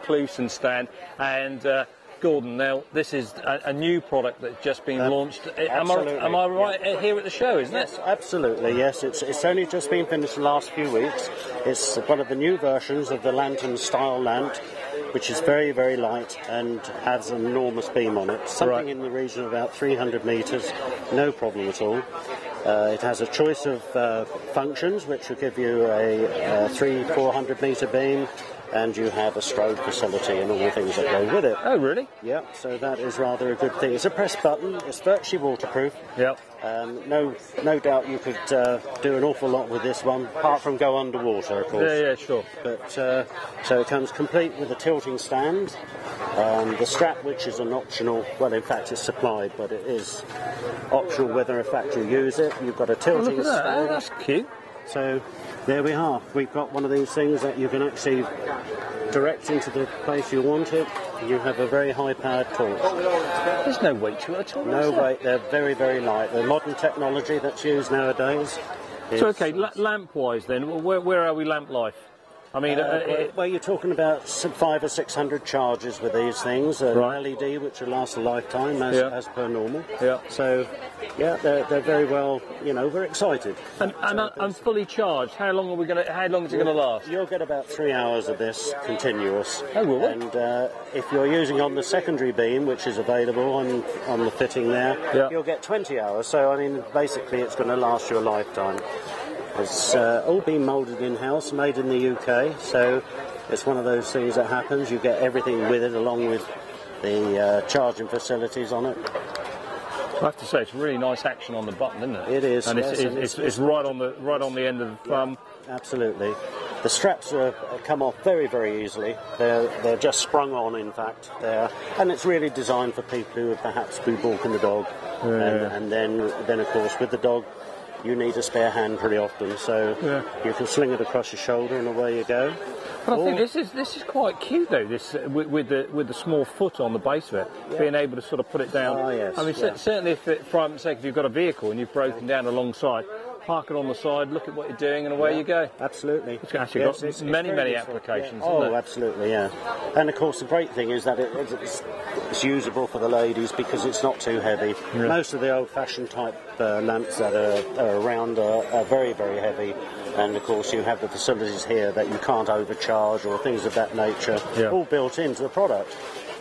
recluse and stand. And Gordon, now this is a new product that's just been launched. Am I right here at the show, isn't it? Yes, absolutely, yes. It's only just been finished the last few weeks. It's one of the new versions of the Lantern style lamp, which is very, very light and has an enormous beam on it. Something in the region of about 300 metres, no problem at all. It has a choice of functions, which will give you a 300-400 metre beam, and you have a strobe facility and all the things that go with it. Oh, really? Yeah, so that is rather a good thing. It's a press button. It's virtually waterproof. Yep. No doubt you could do an awful lot with this one, apart from go underwater, of course. Yeah, sure. But so it comes complete with a tilting stand, the strap, which is an optional. Well, in fact, it's supplied, but it is optional whether in fact you use it. You've got a tilting look at that. stand. Oh, that's cute. So there we are. We've got one of these things that you can actually direct into the place you want it. You have a very high-powered torch. There's no weight to it at all. No weight. They're very, very light. The modern technology that's used nowadays. So, okay, lamp-wise then, where are we lamp-life? I mean, well, you're talking about 500 or 600 charges with these things. An LED which will last a lifetime, as per normal. Yeah. So, yeah, they're very well. You know, we're excited. And I'm fully charged. How long is it going to last? You'll get about 3 hours of this continuous. Oh, will we? And if you're using on the secondary beam, which is available on the fitting there, you'll get 20 hours. So, I mean, basically, it's going to last you a lifetime. It's all been moulded in-house, made in the UK, so it's one of those things that happens. You get everything with it, along with the charging facilities on it. I have to say, it's really nice action on the button, isn't it? It is, and yes, it's right on the end of the thumb. Absolutely. The straps come off very, very easily. They're just sprung on, in fact. And it's really designed for people who would perhaps be walking the dog, and then of course with the dog, you need a spare hand pretty often, so you can sling it across your shoulder and away you go. But I think this is quite cute though. This with the small foot on the base of it, being able to sort of put it down. Oh, yes, I mean, certainly for argument's sake, if you've got a vehicle and you've broken down alongside, park it on the side, look at what you're doing, and away you go. Absolutely. It's actually got many applications. Oh, absolutely, yeah. And of course, the great thing is that it's usable for the ladies because it's not too heavy. Yeah. Most of the old-fashioned type lamps that are around are very, very heavy. And of course, you have the facilities here that you can't overcharge or things of that nature, all built into the product,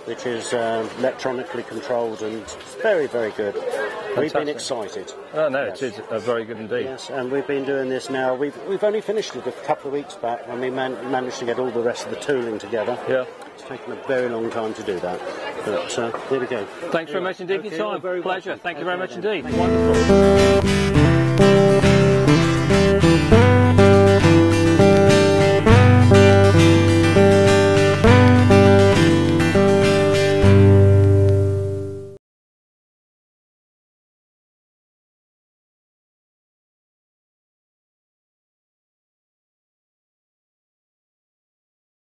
which is electronically controlled and very, very good. Fantastic. We've been excited. Oh no, it is very good indeed. Yes, and we've been doing this now. We've only finished it a couple of weeks back, and we managed to get all the rest of the tooling together. Yeah. It's taken a very long time to do that, but here we go. Thanks very much indeed for your time. Pleasure. Thank you very much indeed. Wonderful.